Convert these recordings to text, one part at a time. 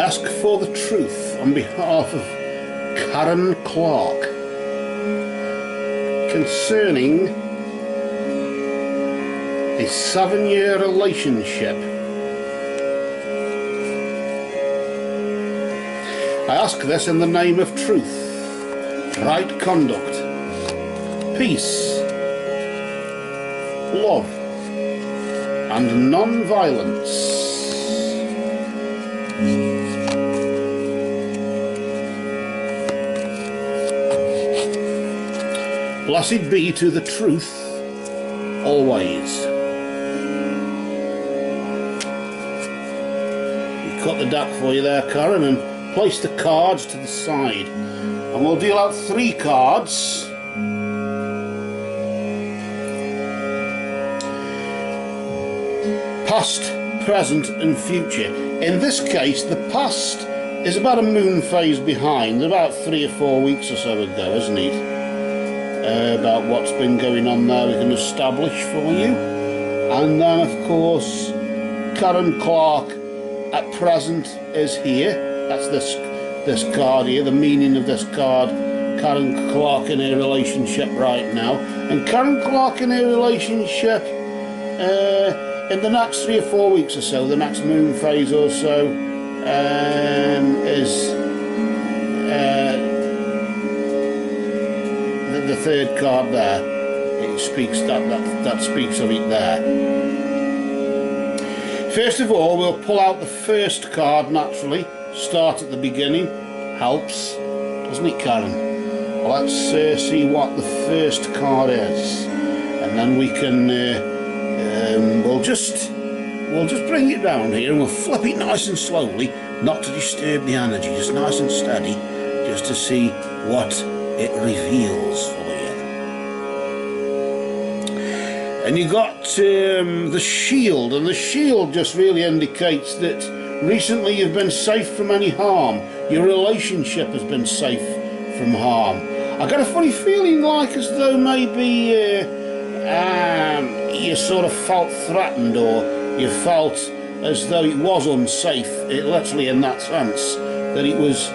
ask for the truth on behalf of Karen Clark concerning a 7-year relationship. I ask this in the name of truth, right conduct, peace, love, and non-violence. Blessed be to the truth always. We cut the deck for you there, Karen, and place the cards to the side. And we'll deal out 3 cards. Past, present and future. In this case, the past is about a moon phase behind, about 3 or 4 weeks or so ago, isn't it? About what's been going on there we can establish for you. And then of course Karen Clark at present is here. That's this card here, the meaning of this card. Karen Clark in a relationship right now, and Karen Clark in a relationship in the next 3 or 4 weeks or so, the next moon phase or so, is the 3rd card there. It speaks that speaks of it there. First of all, we'll pull out the 1st card naturally. Start at the beginning. Helps, doesn't it, Karen? Let's see what the 1st card is, and then we can we'll just bring it down here and we'll flip it nice and slowly, not to disturb the energy, just nice and steady, just to see what it reveals for you. And you got the shield, and the shield just really indicates that recently you've been safe from any harm. Your relationship has been safe from harm. I got a funny feeling like as though maybe you sort of felt threatened, or you felt as though it was unsafe, literally in that sense, that it was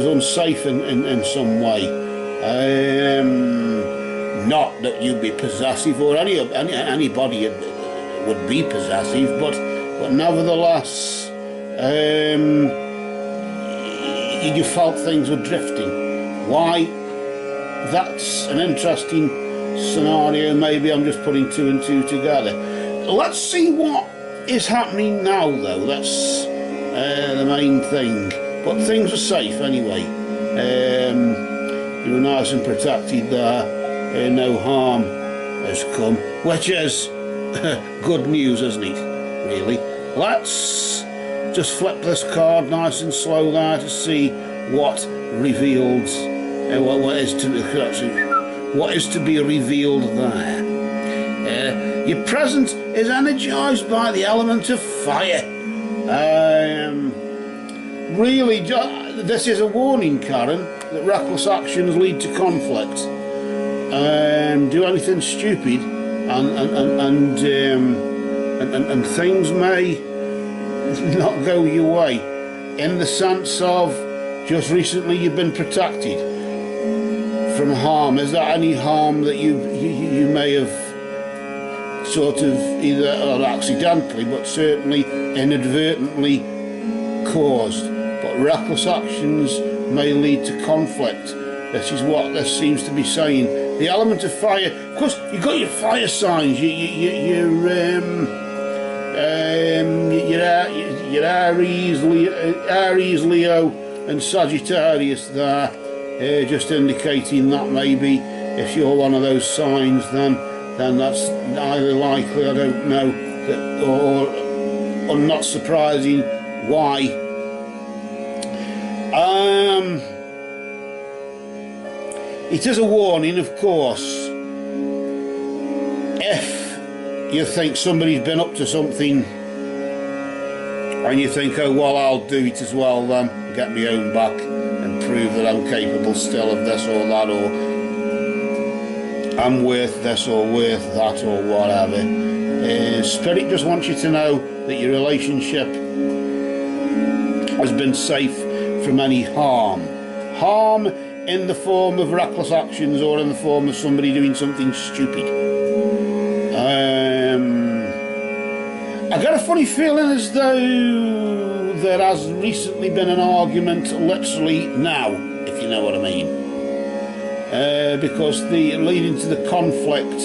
unsafe in some way. Not that you'd be possessive, or anybody would be possessive, but nevertheless, you felt things were drifting. Why? That's an interesting scenario. Maybe I'm just putting 2 and 2 together. Let's see what is happening now, though. That's the main thing. But things are safe anyway. You were nice and protected there. No harm has come, which is good news, isn't it? Really. Let's just flip this card nice and slow there to see what reveals what is to be revealed there. Your present is energized by the element of fire. Really, this is a warning, Karen, that reckless actions lead to conflict. Do anything stupid, and things may not go your way, in the sense of just recently you've been protected from harm. Is there any harm that you may have sort of either accidentally, but certainly inadvertently caused? But reckless actions may lead to conflict. This is what this seems to be saying. The element of fire. Of course, you've got your fire signs. Your Aries, Leo, and Sagittarius there, just indicating that maybe if you're one of those signs, then that's either likely, I don't know, or not surprising. Why? It is a warning, of course. If you think somebody's been up to something and you think, oh well, I'll do it as well then, get my own back and prove that I'm capable still of this or that, or I'm worth this or worth that or whatever. Spirit just wants you to know that your relationship has been safe from any harm. Harm in the form of reckless actions or in the form of somebody doing something stupid. I get a funny feeling as though there has recently been an argument, literally now, if you know what I mean. Because leading to the conflict,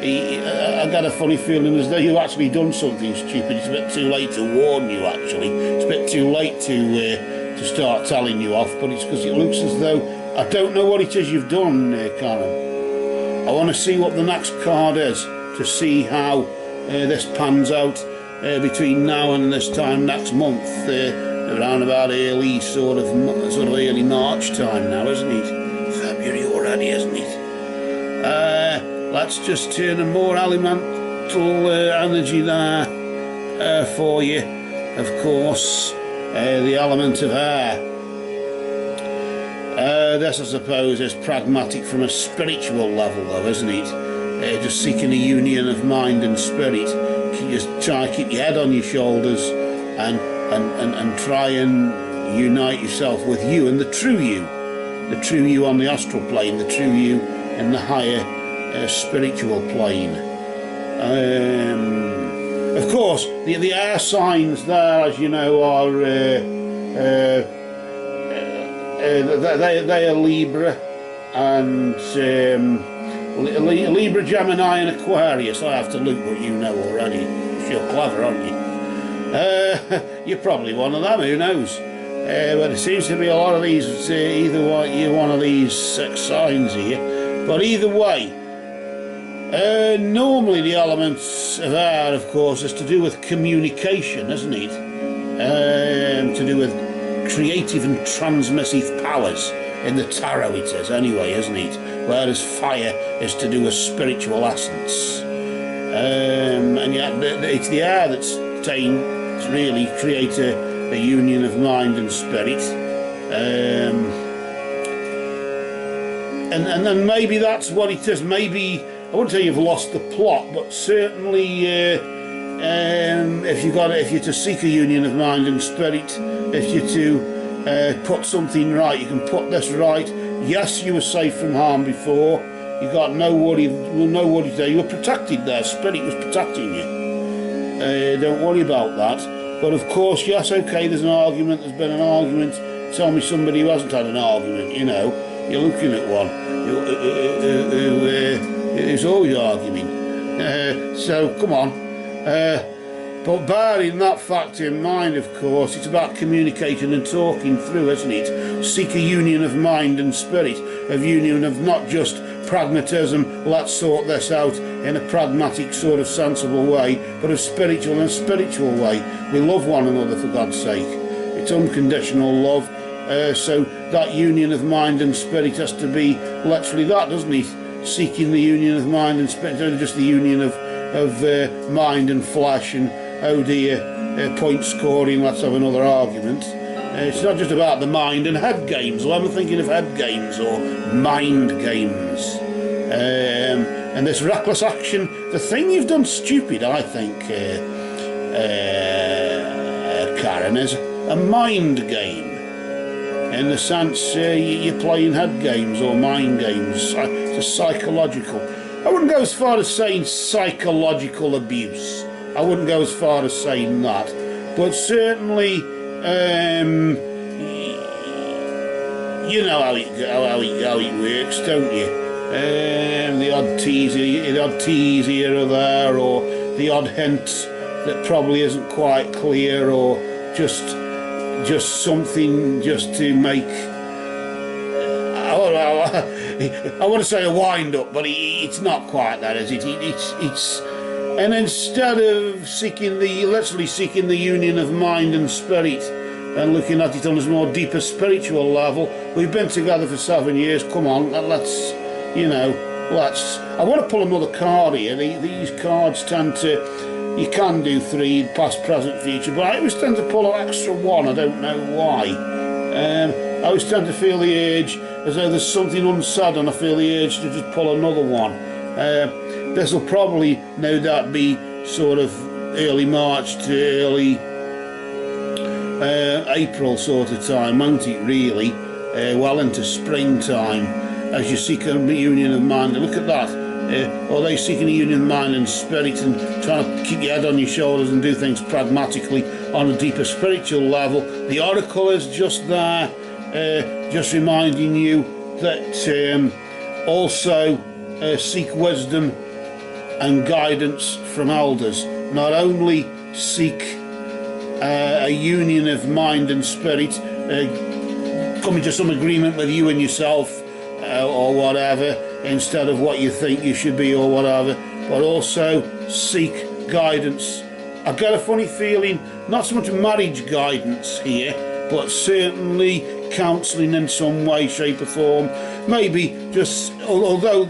I got a funny feeling as though you've actually done something stupid. It's a bit too late to warn you, actually. It's a bit too late to start telling you off, but it's because it looks as though I don't know what it is you've done, Karen. I want to see what the next card is, to see how this pans out between now and this time next month, around about early sort of early March time now, isn't it? February already, isn't it? Let's just turn a more elemental energy there for you. Of course, the element of air. This, I suppose, is pragmatic from a spiritual level, though, isn't it? Just seeking a union of mind and spirit. Just try to keep your head on your shoulders and try and unite yourself with you and the true you on the astral plane, the true you in the higher spiritual plane. Of course, the air signs there, as you know, are they are Libra and Libra, Gemini and Aquarius. I have to look what you know already. You're clever, aren't you? You're probably one of them, who knows? But it seems to be a lot of these, either you're one of these 6 signs here. But either way, normally the elements of air, of course, is to do with communication, isn't it? To do with creative and transmissive powers. In the tarot it is, anyway, isn't it? Whereas fire is to do with spiritual essence. And yet it's the air that's to really create a union of mind and spirit. And then maybe that's what it is. Maybe, I wouldn't say you've lost the plot, but certainly if you're to seek a union of mind and spirit, if you're to put something right, you can put this right. Yes, you were safe from harm before. You got no worry there. You were protected there. Spirit was protecting you. Don't worry about that. But of course, yes, okay, there's an argument. There's been an argument. Tell me somebody who hasn't had an argument. You know, you're looking at one who's always arguing. So come on. But bearing that fact in mind, of course, it's about communicating and talking through, isn't it? Seek a union of mind and spirit, a union of not just pragmatism, let's sort this out in a pragmatic sort of sensible way, but a spiritual way. We love one another, for God's sake. It's unconditional love. So that union of mind and spirit has to be literally that, doesn't it? Seeking the union of mind and spirit, not just the union of mind and flesh and, oh dear, point scoring, let's have another argument. It's not just about the mind and head games. Well, I'm thinking of head games or mind games. And this reckless action, the thing you've done stupid, I think, Karen, is a mind game. In the sense you're playing head games or mind games. It's a psychological. I wouldn't go as far as saying psychological abuse. I wouldn't go as far as saying that. But certainly, you know how it works, don't you? The odd tease here or there, or the odd hint that probably isn't quite clear, or just something just to make. I want to say a wind up, but it's not quite that, is it? It's and instead of literally seeking the union of mind and spirit and looking at it on a more deeper spiritual level, we've been together for 7 years. Come on, let's. I want to pull another card here. These cards tend to, you can do 3, past, present, future, but I always tend to pull an extra 1. I don't know why. I always tend to feel the urge, as though there's something unsaid, and I feel the urge to just pull another one. This will probably, no doubt, be sort of early March to early April sort of time, won't it really? Well into springtime, as you seek a union of mind. Look at that. Or they seeking a union of mind and spirit and trying to keep your head on your shoulders and do things pragmatically on a deeper spiritual level. The oracle is just there, just reminding you that also seek wisdom and guidance from elders. Not only seek a union of mind and spirit, coming to some agreement with you and yourself or whatever, instead of what you think you should be or whatever, but also seek guidance. I get a funny feeling, not so much marriage guidance here, but certainly counselling in some way, shape or form. Maybe just, although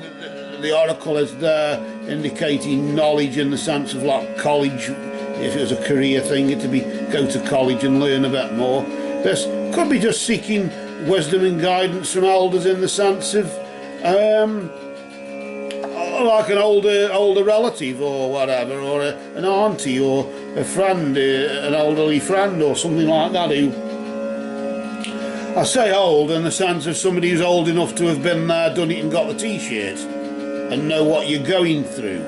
the oracle is there indicating knowledge in the sense of like college, if it was a career thing, it to be go to college and learn a bit more. This could be just seeking wisdom and guidance from elders in the sense of like an older relative or whatever, or an auntie or a friend, an elderly friend or something like that, who, I say old in the sense of somebody who's old enough to have been there, done it and got the t-shirt and know what you're going through.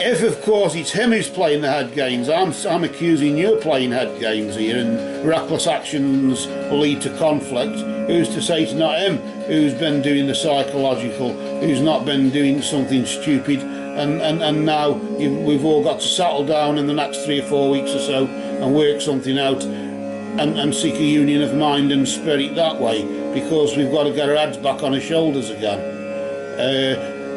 If, of course, it's him who's playing the head games, I'm accusing you of playing head games here, and reckless actions lead to conflict. Who's to say it's not him who's been doing the psychological, who's not been doing something stupid, and now we've all got to settle down in the next 3 or 4 weeks or so and work something out and seek a union of mind and spirit that way, because we've got to get our heads back on our shoulders again.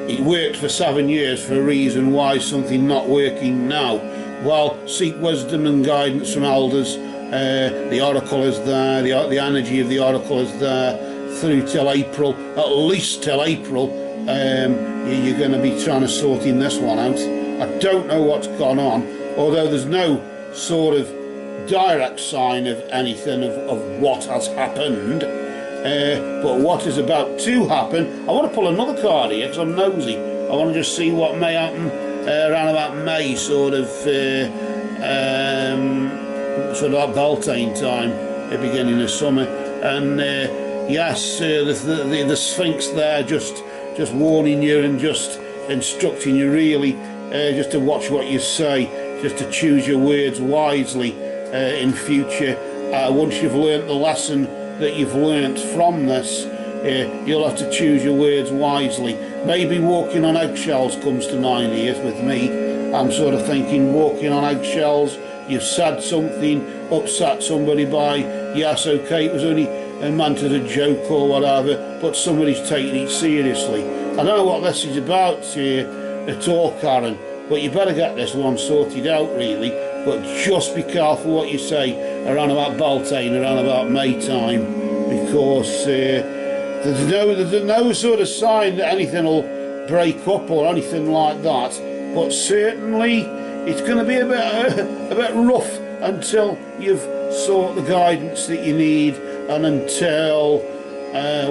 It worked for 7 years for a reason. Why is something not working now? Well, seek wisdom and guidance from elders. The oracle is there, the energy of the oracle is there through till April, at least till April. You're going to be trying to sort in this one out. I don't know what's gone on, although there's no sort of direct sign of anything of what has happened. But what is about to happen, I want to pull another card here because I'm nosy. I want to just see what may happen around about May, sort of like Beltane time, the beginning of summer. And yes, the Sphinx there just warning you and just instructing you really, just to watch what you say, just to choose your words wisely in future. Once you've learnt the lesson that you've learnt from this, you'll have to choose your words wisely. Maybe walking on eggshells comes to mind here with me. I'm sort of thinking walking on eggshells. You've said something, upset somebody by, yes, okay, it was only meant as a joke or whatever, but somebody's taking it seriously. I don't know what this is about at all, Karen, but you better get this one sorted out really. But just be careful what you say around about Beltane, around about May time, because there's no sort of sign that anything will break up or anything like that. But certainly it's going to be a bit rough until you've sought the guidance that you need, and until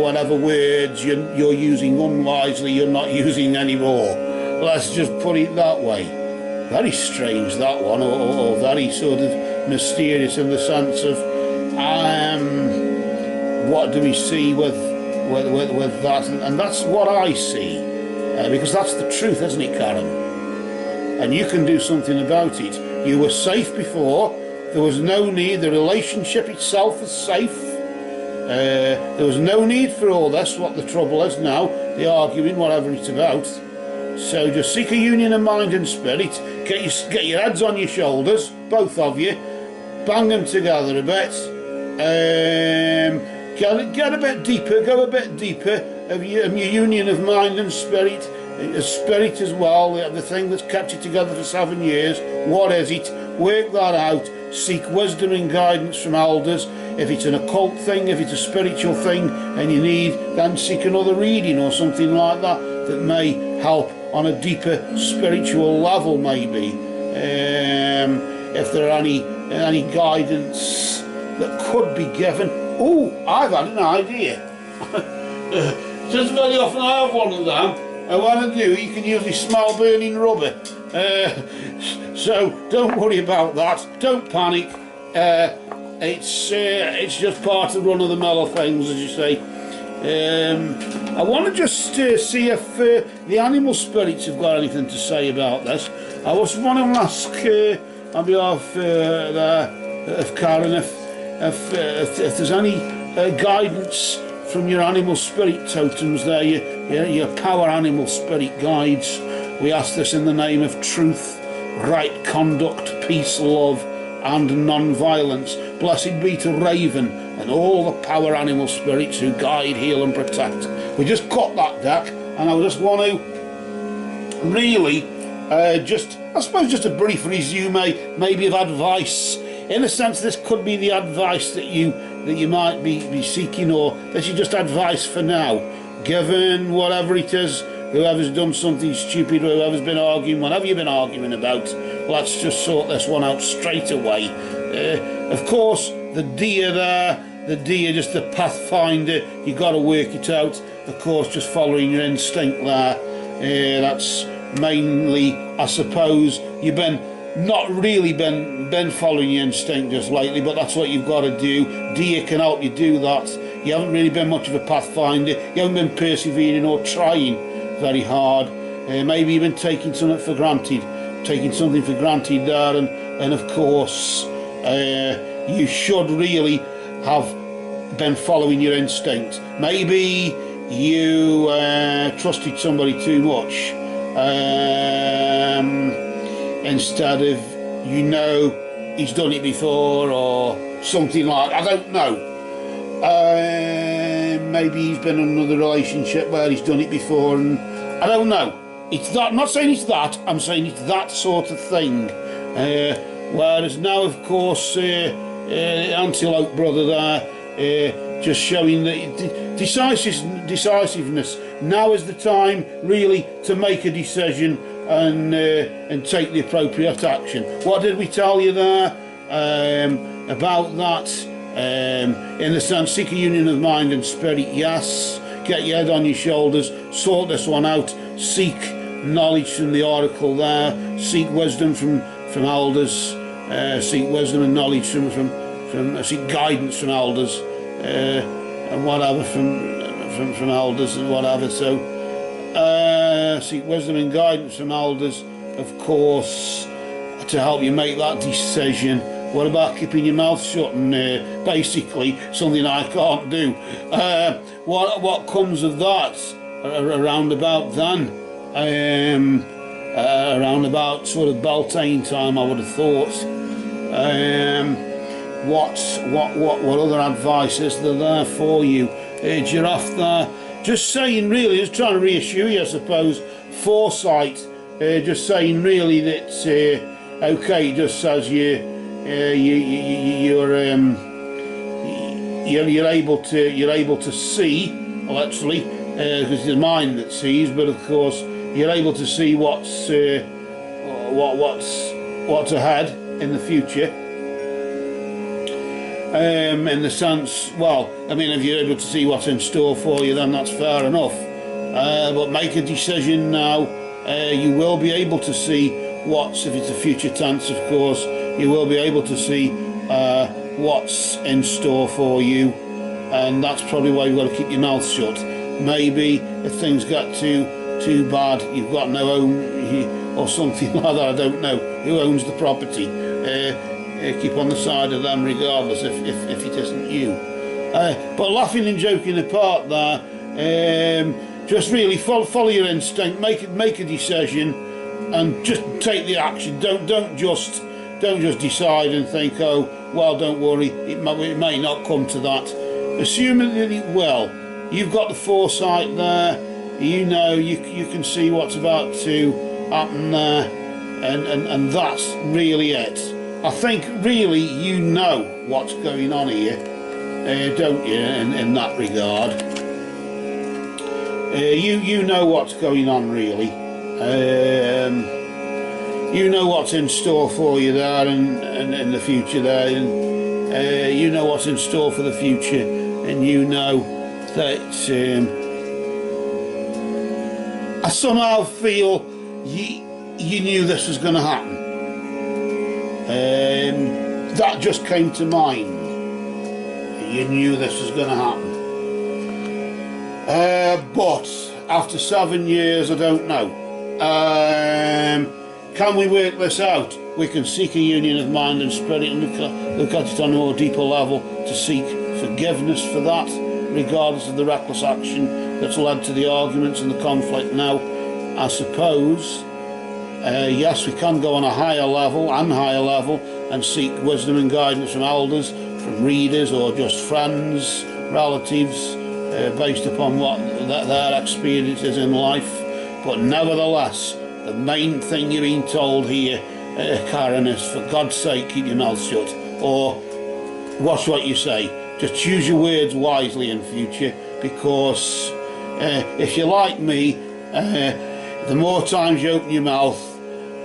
whatever words you're using unwisely you're not using anymore. Let's just put it that way. Very strange, that one, or very sort of mysterious in the sense of what do we see with that, and that's what I see, because that's the truth, isn't it, Karen? And you can do something about it. You were safe before. There was no need. The relationship itself was safe. There was no need for all this. What the trouble is now, the arguing, whatever it's about. So just seek a union of mind and spirit. Get your heads on your shoulders, both of you. Bang them together a bit. Get a bit deeper. Go a bit deeper of your union of mind and spirit. Spirit as well, the thing that's kept you together for 7 years. What is it? Work that out. Seek wisdom and guidance from elders. If it's an occult thing, if it's a spiritual thing and you need, then seek another reading or something like that that may help on a deeper spiritual level, maybe. If there are any guidance that could be given. Oh, I've had an idea. Just very often I have one of them, what to do, you can usually smell burning rubber. So don't worry about that. Don't panic. It's just part of one of the mellow things, as you say. I want to just see if the animal spirits have got anything to say about this. I was want to ask on behalf of Karen if there's any guidance from your animal spirit totems there, your power animal spirit guides. We ask this in the name of truth, right conduct, peace, love and non-violence. Blessed be to Raven and all the power animal spirits who guide, heal and protect. We just got that deck, and I just want to really I suppose just a brief resume maybe of advice. In a sense, this could be the advice that you might be seeking, or this is just advice for now, given whatever it is, whoever's done something stupid, whoever's been arguing, whatever you've been arguing about, let's just sort this one out straight away. Of course, the deer there, just the pathfinder, you got to work it out. Of course, just following your instinct there. That's mainly, I suppose, you've not really been following your instinct just lately, but that's what you've got to do. Deer can help you do that. You haven't really been much of a pathfinder. You haven't been persevering or trying very hard. Maybe you've been taking something for granted there, and of course you should really have been following your instinct. Maybe you trusted somebody too much, instead of, he's done it before or something like, I don't know. Maybe he's been in another relationship where he's done it before, and I don't know. It's that. I'm not saying it's that. I'm saying it's that sort of thing. Whereas now, of course, Antelope Brother there, just showing that decisiveness. Now is the time, really, to make a decision and take the appropriate action. What did we tell you there about that? In the sense, seek a union of mind and spirit, yes. Get your head on your shoulders, sort this one out, seek knowledge from the oracle there, seek wisdom from elders, seek wisdom and knowledge from seek guidance from elders, and whatever from elders and whatever. So seek wisdom and guidance from elders, of course, to help you make that decision. What about keeping your mouth shut and basically something I can't do? What comes of that around about then? Around about sort of Beltane time, I would have thought. What other advice is there for you? Giraffe there, just saying really, just trying to reassure you, I suppose. Foresight, just saying really that okay, just as you're able to see, literally, because it's the mind that sees, but of course you're able to see what's ahead in the future. In the sense, well, I mean, if you're able to see what's in store for you, then that's fair enough. But make a decision now. You will be able to see if it's a future tense, of course, you will be able to see what's in store for you, and that's probably why you've got to keep your mouth shut. Maybe if things get too bad, you've got no own or something like that, I don't know who owns the property. Keep on the side of them regardless if it isn't you. But laughing and joking apart there, just really follow your instinct, make a decision and just take the action. Don't just decide and think, oh well, don't worry, it may not come to that. Assuming that it will, you've got the foresight there, you can see what's about to happen there, and that's really it. I think really you know what's going on here, don't you, in that regard. You know what's going on really. You know what's in store for you there and in the future there, and you know what's in store for the future, and you know that I somehow feel you knew this was going to happen. That just came to mind. You knew this was going to happen. But after 7 years, I don't know. Can we work this out? We can seek a union of mind and spirit and look at it on a more deeper level to seek forgiveness for that, regardless of the reckless action that's led to the arguments and the conflict. Now, I suppose, yes, we can go on a higher level and seek wisdom and guidance from elders, from readers, or just friends, relatives, based upon what their experience is in life. But nevertheless, the main thing you're being told here, Karen, is for God's sake, keep your mouth shut, or watch what you say. Just choose your words wisely in future, because if you're like me, the more times you open your mouth,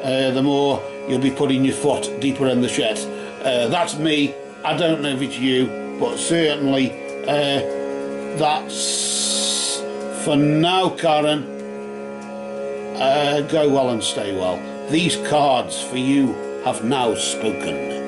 the more you'll be putting your foot deeper in the shed. That's me. I don't know if it's you, but certainly that's for now, Karen. Go well and stay well. These cards for you have now spoken.